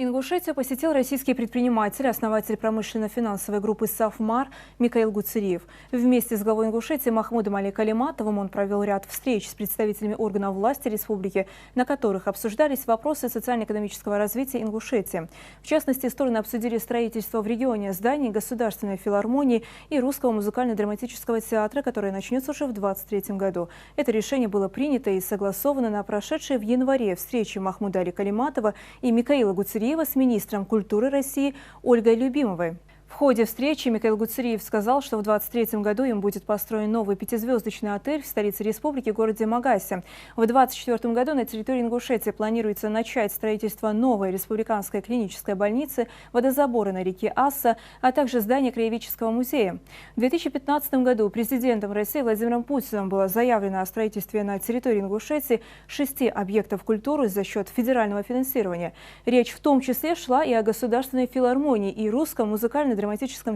Ингушетию посетил российский предприниматель, основатель промышленно-финансовой группы «Сафмар» Микаил Гуцериев. Вместе с главой Ингушетии Махмудом Али Калиматовым он провел ряд встреч с представителями органов власти республики, на которых обсуждались вопросы социально-экономического развития Ингушетии. В частности, стороны обсудили строительство в регионе зданий Государственной филармонии и Русского музыкально-драматического театра, которое начнется уже в 2023 году. Это решение было принято и согласовано на прошедшей в январе встрече Махмуда Али Калиматова и Микаила Гуцериева с министром культуры России Ольгой Любимовой. В ходе встречи Микаил Гуцериев сказал, что в 2023 году им будет построен новый пятизвездочный отель в столице республики, городе Магасе. В 2024 году на территории Ингушетии планируется начать строительство новой республиканской клинической больницы, водозабора на реке Асса, а также здания краеведческого музея. В 2015 году президентом России Владимиром Путиным было заявлено о строительстве на территории Ингушетии 6 объектов культуры за счет федерального финансирования. Речь в том числе шла и о Государственной филармонии и Русском музыкально-драматическом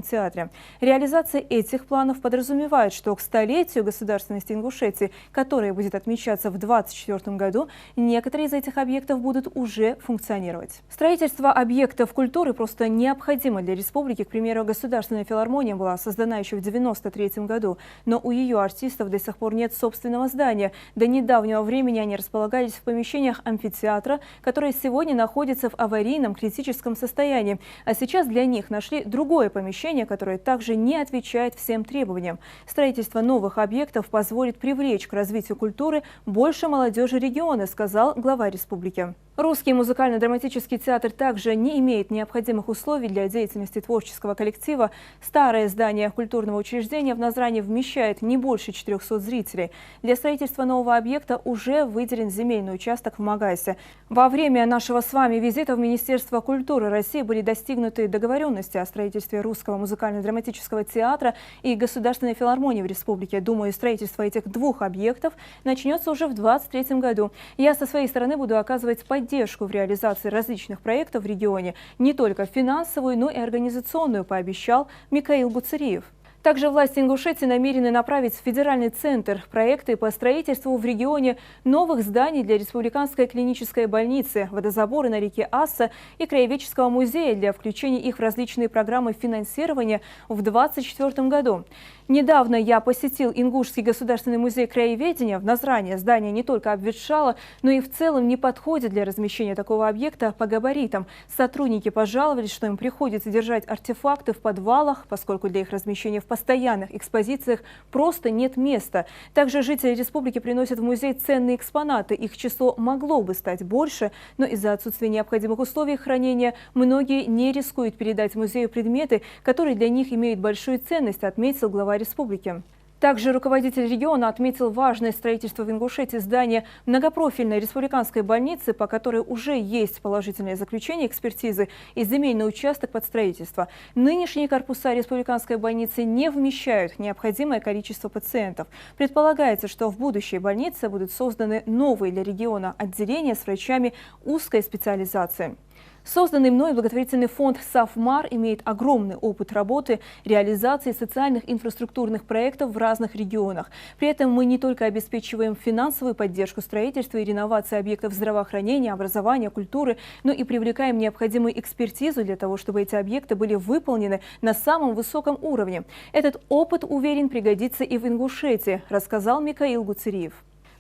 театре. Реализация этих планов подразумевает, что к столетию государственности Ингушетии, которое будет отмечаться в 2024 году, некоторые из этих объектов будут уже функционировать. Строительство объектов культуры просто необходимо для республики. К примеру, Государственная филармония была создана еще в 1993 году, но у ее артистов до сих пор нет собственного здания. До недавнего времени они располагались в помещениях амфитеатра, которые сегодня находятся в аварийном критическом состоянии, а сейчас для них нашли другое помещение, которое также не отвечает всем требованиям. Строительство новых объектов позволит привлечь к развитию культуры больше молодежи региона, сказал глава республики. Русский музыкально-драматический театр также не имеет необходимых условий для деятельности творческого коллектива. Старое здание культурного учреждения в Назране вмещает не больше 400 зрителей. Для строительства нового объекта уже выделен земельный участок в Магасе. Во время нашего с вами визита в Министерство культуры России были достигнуты договоренности о строительстве Русского музыкально-драматического театра и Государственной филармонии в республике. Думаю, строительство этих двух объектов начнется уже в 2023 году. Я со своей стороны буду оказывать поддержку в реализации различных проектов в регионе, не только финансовую, но и организационную, пообещал Микаил Гуцериев. Также власти Ингушетии намерены направить в федеральный центр проекты по строительству в регионе новых зданий для республиканской клинической больницы, водозабора на реке Асса и краеведческого музея для включения их в различные программы финансирования в 2024 году. Недавно я посетил Ингушский государственный музей краеведения в Назране. Здание не только обветшало, но и в целом не подходит для размещения такого объекта по габаритам. Сотрудники пожаловались, что им приходится держать артефакты в подвалах, поскольку для их размещения в постоянных экспозициях просто нет места. Также жители республики приносят в музей ценные экспонаты. Их число могло бы стать больше, но из-за отсутствия необходимых условий хранения многие не рискуют передать музею предметы, которые для них имеют большую ценность, отметил глава республики. Также руководитель региона отметил важность строительства в Ингушетии здания многопрофильной республиканской больницы, по которой уже есть положительное заключение экспертизы и земельный участок под строительство. Нынешние корпуса республиканской больницы не вмещают необходимое количество пациентов. Предполагается, что в будущей больнице будут созданы новые для региона отделения с врачами узкой специализации. Созданный мной благотворительный фонд «Сафмар» имеет огромный опыт работы, реализации социальных инфраструктурных проектов в разных регионах. При этом мы не только обеспечиваем финансовую поддержку строительства и реновации объектов здравоохранения, образования, культуры, но и привлекаем необходимую экспертизу для того, чтобы эти объекты были выполнены на самом высоком уровне. Этот опыт, уверен, пригодится и в Ингушетии, рассказал Микаил Гуцериев.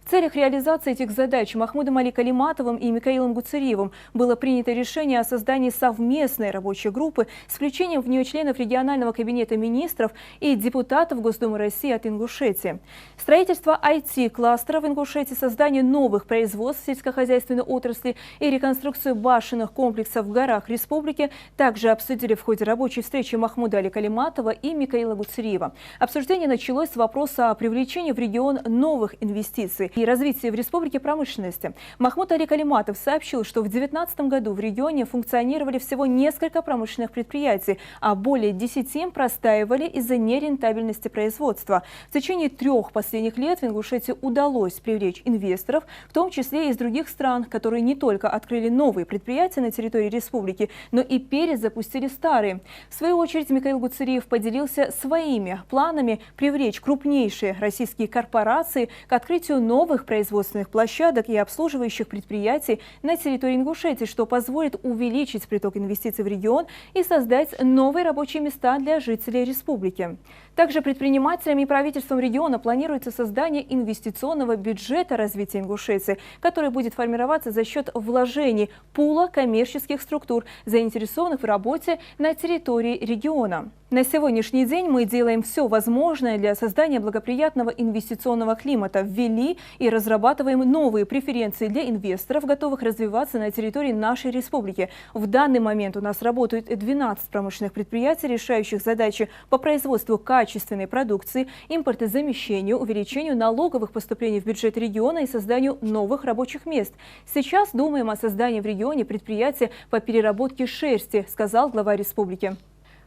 В целях реализации этих задач Махмудом Али Калиматовым и Микаилом Гуцериевым было принято решение о создании совместной рабочей группы с включением в нее членов регионального кабинета министров и депутатов Госдумы России от Ингушетии. Строительство IT-кластера в Ингушетии, создание новых производств сельскохозяйственной отрасли и реконструкцию башенных комплексов в горах республики также обсудили в ходе рабочей встречи Махмуда Али Калиматова и Микаила Гуцериева. Обсуждение началось с вопроса о привлечении в регион новых инвестиций и развития в республике промышленности. Махмуд Али Калиматов сообщил, что в 2019 году в регионе функционировали всего несколько промышленных предприятий, а более 10 им простаивали из-за нерентабельности производства. В течение 3 последних лет в Ингушетии удалось привлечь инвесторов, в том числе и из других стран, которые не только открыли новые предприятия на территории республики, но и перезапустили старые. В свою очередь Микаил Гуцериев поделился своими планами привлечь крупнейшие российские корпорации к открытию новых новых производственных площадок и обслуживающих предприятий на территории Ингушетии, что позволит увеличить приток инвестиций в регион и создать новые рабочие места для жителей республики. Также предпринимателями и правительством региона планируется создание инвестиционного бюджета развития Ингушетии, который будет формироваться за счет вложений пула коммерческих структур, заинтересованных в работе на территории региона. На сегодняшний день мы делаем все возможное для создания благоприятного инвестиционного климата, ввели и разрабатываем новые преференции для инвесторов, готовых развиваться на территории нашей республики. В данный момент у нас работают 12 промышленных предприятий, решающих задачи по производству качественной продукции, импортозамещению, увеличению налоговых поступлений в бюджет региона и созданию новых рабочих мест. Сейчас думаем о создании в регионе предприятия по переработке шерсти, сказал глава республики.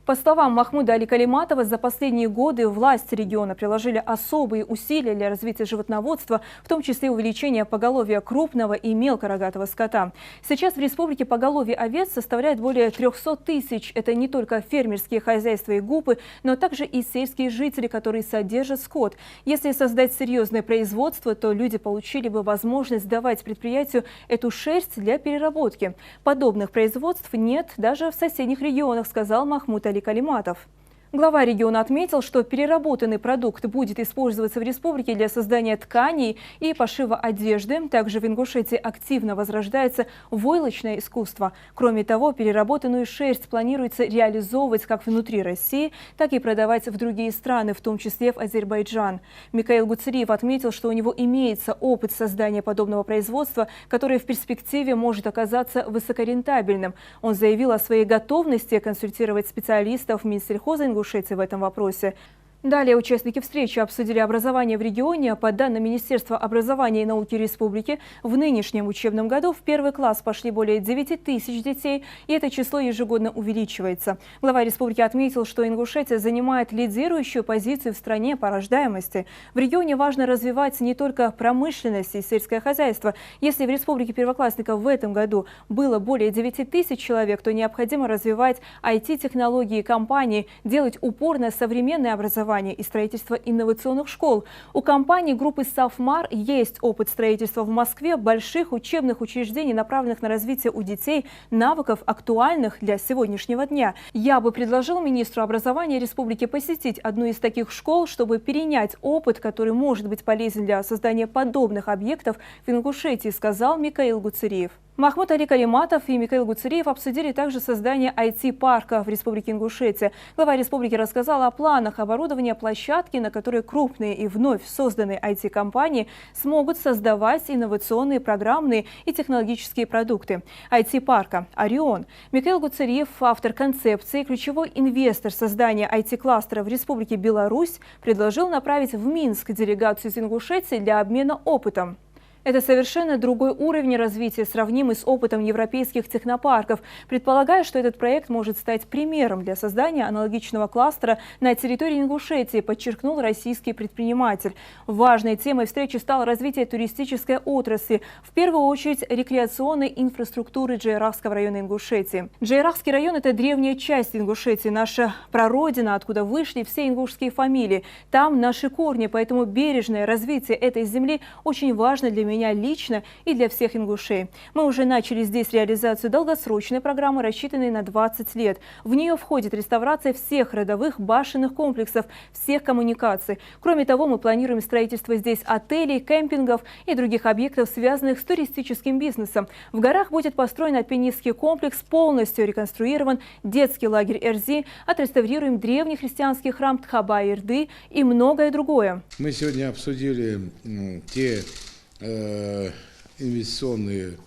По словам Махмуда Али Калиматова, за последние годы власти региона приложили особые усилия для развития животноводства, в том числе увеличения поголовья крупного и мелкорогатого скота. Сейчас в республике поголовье овец составляет более 300 тысяч. Это не только фермерские хозяйства и ГУПы, но также и сельские жители, которые содержат скот. Если создать серьезное производство, то люди получили бы возможность давать предприятию эту шерсть для переработки. Подобных производств нет даже в соседних регионах, сказал Махмуд Али Калиматов. Глава региона отметил, что переработанный продукт будет использоваться в республике для создания тканей и пошива одежды. Также в Ингушетии активно возрождается войлочное искусство. Кроме того, переработанную шерсть планируется реализовывать как внутри России, так и продавать в другие страны, в том числе в Азербайджан. Микаил Гуцериев отметил, что у него имеется опыт создания подобного производства, которое в перспективе может оказаться высокорентабельным. Он заявил о своей готовности консультировать специалистов Минсельхоза Ингушетии в этом вопросе. Далее участники встречи обсудили образование в регионе. По данным Министерства образования и науки республики, в нынешнем учебном году в первый класс пошли более 9 тысяч детей, и это число ежегодно увеличивается. Глава республики отметил, что Ингушетия занимает лидирующую позицию в стране по рождаемости. В регионе важно развивать не только промышленность и сельское хозяйство. Если в республике первоклассников в этом году было более 9 тысяч человек, то необходимо развивать IT-технологии компании, делать упор на современное образование и строительство инновационных школ. У компании группы «Сафмар» есть опыт строительства в Москве больших учебных учреждений, направленных на развитие у детей навыков, актуальных для сегодняшнего дня. Я бы предложил министру образования республики посетить одну из таких школ, чтобы перенять опыт, который может быть полезен для создания подобных объектов в Ингушетии, сказал Микаил Гуцериев. Махмуд Али Калиматов и Микаил Гуцериев обсудили также создание IT-парка в республике Ингушетия. Глава республики рассказал о планах оборудования площадки, на которой крупные и вновь созданные IT-компании смогут создавать инновационные программные и технологические продукты. IT-парка «Орион». Микаил Гуцериев, автор концепции, ключевой инвестор создания IT-кластера в республике Беларусь, предложил направить в Минск делегацию из Ингушетии для обмена опытом. Это совершенно другой уровень развития, сравнимый с опытом европейских технопарков. Предполагаю, что этот проект может стать примером для создания аналогичного кластера на территории Ингушетии, подчеркнул российский предприниматель. Важной темой встречи стало развитие туристической отрасли, в первую очередь рекреационной инфраструктуры Джейрахского района Ингушетии. Джейрахский район – это древняя часть Ингушетии, наша прародина, откуда вышли все ингушские фамилии. Там наши корни, поэтому бережное развитие этой земли очень важно для меня лично и для всех ингушей. Мы уже начали здесь реализацию долгосрочной программы, рассчитанной на 20 лет. В нее входит реставрация всех родовых башенных комплексов, всех коммуникаций. Кроме того, мы планируем строительство здесь отелей, кемпингов и других объектов, связанных с туристическим бизнесом. В горах будет построен альпинистский комплекс, полностью реконструирован детский лагерь Эрзи, отреставрируем древний христианский храм Тхаба-Ирды и многое другое. Мы сегодня обсудили те инвестиционные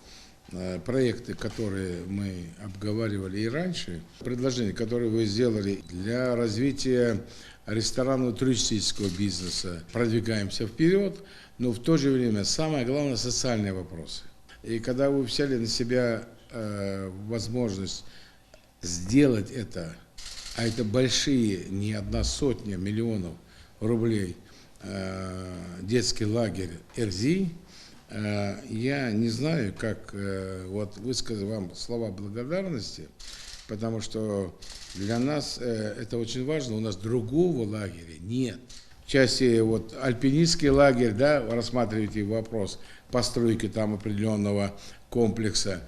проекты, которые мы обговаривали и раньше, предложения, которые вы сделали для развития ресторанного туристического бизнеса. Продвигаемся вперед, но в то же время самое главное – социальные вопросы. И когда вы взяли на себя возможность сделать это, а это большие, не 100 миллионов рублей, детский лагерь Эрзи, я не знаю, как вот высказать вам слова благодарности, потому что для нас это очень важно, у нас другого лагеря нет. части вот альпинистский лагерь, да, рассматриваете вопрос постройки там определенного комплекса.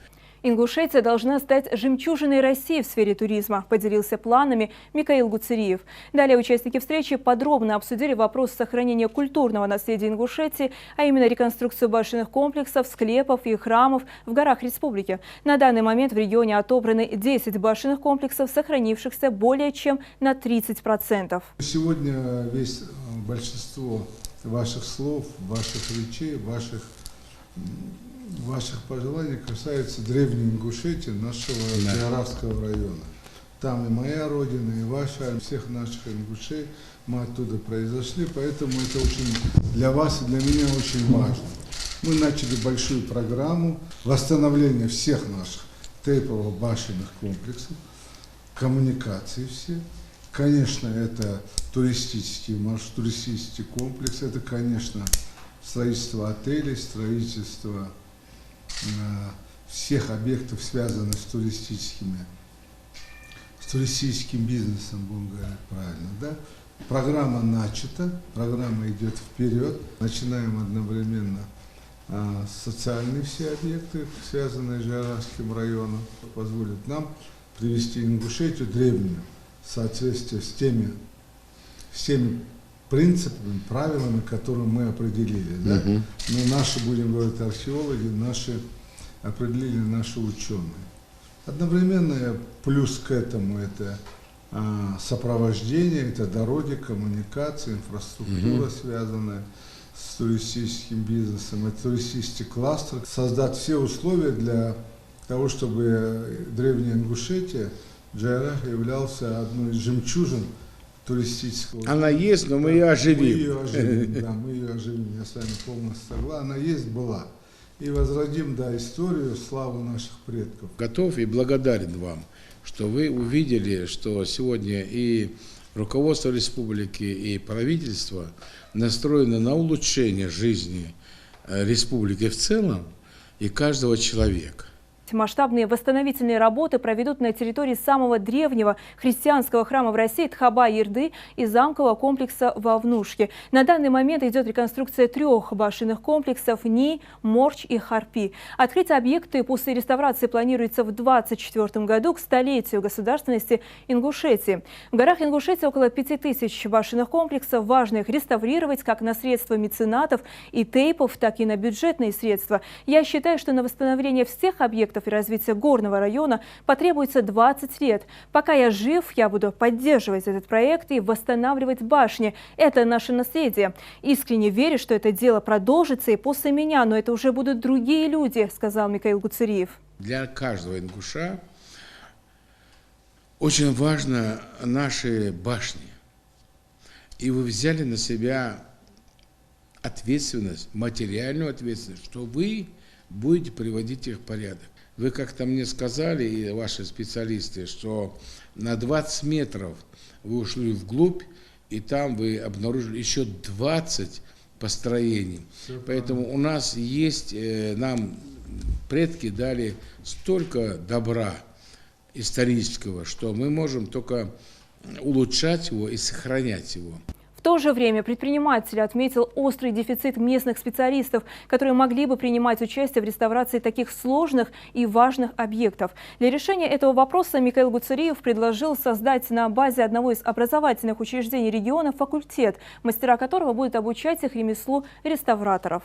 Ингушетия должна стать жемчужиной России в сфере туризма, поделился планами Микаил Гуцериев. Далее участники встречи подробно обсудили вопрос сохранения культурного наследия Ингушетии, а именно реконструкцию башенных комплексов, склепов и храмов в горах республики. На данный момент в регионе отобраны 10 башенных комплексов, сохранившихся более чем на 30%. Сегодня большинство ваших слов, ваших речей, ваших пожеланий касается древней Ингушетии, нашего Джарахского района. Там и моя родина, и ваша, всех наших ингушей, мы оттуда произошли, поэтому это очень для вас и для меня очень важно. Мы начали большую программу восстановления всех наших тейпово-башенных комплексов, коммуникации все. Конечно, это туристический комплекс, это, конечно, строительство отелей, строительство всех объектов, связанных с туристическим бизнесом, будем говорить правильно, да? Программа начата, программа идет вперед. Начинаем одновременно социальные все объекты, связанные с Джарахским районом, позволят нам привести Ингушетию древнюю в соответствии с теми принципами, правилами, которые мы определили. Да? Но наши, будем говорить, археологи, определили наши ученые. Одновременно плюс к этому это сопровождение, это дороги, коммуникации, инфраструктура, связанная с туристическим бизнесом, это туристический кластер. Создать все условия для того, чтобы древняя Ингушетия, Джайрах, являлся одной из жемчужин туристического. Она есть, но мы ее оживим. Мы ее оживим, да, мы ее оживим, я с вами полностью согласен. Она есть, была. И возродим, да, историю, славу наших предков. Готов и благодарен вам, что вы увидели, что сегодня и руководство республики, и правительство настроено на улучшение жизни республики в целом и каждого человека. Масштабные восстановительные работы проведут на территории самого древнего христианского храма в России Тхаба-Ерды и замкового комплекса в Авнушке. На данный момент идет реконструкция 3 башенных комплексов Ни, Морч и Харпи. Открыть объекты после реставрации планируется в 2024 году, к столетию государственности Ингушетии. В горах Ингушетии около 5000 башенных комплексов. Важно их реставрировать как на средства меценатов и тейпов, так и на бюджетные средства. Я считаю, что на восстановление всех объектов и развития горного района потребуется 20 лет. Пока я жив, я буду поддерживать этот проект и восстанавливать башни. Это наше наследие. Искренне верю, что это дело продолжится и после меня, но это уже будут другие люди, сказал Микаил Гуцериев. Для каждого ингуша очень важно наши башни. И вы взяли на себя ответственность, материальную ответственность, что вы будете приводить их в порядок. Вы как-то мне сказали, и ваши специалисты, что на 20 метров вы ушли вглубь, и там вы обнаружили еще 20 построений. Поэтому у нас есть, нам предки дали столько добра исторического, что мы можем только улучшать его и сохранять его. В то же время предприниматель отметил острый дефицит местных специалистов, которые могли бы принимать участие в реставрации таких сложных и важных объектов. Для решения этого вопроса Микаил Гуцериев предложил создать на базе одного из образовательных учреждений региона факультет, мастера которого будут обучать их ремеслу реставраторов.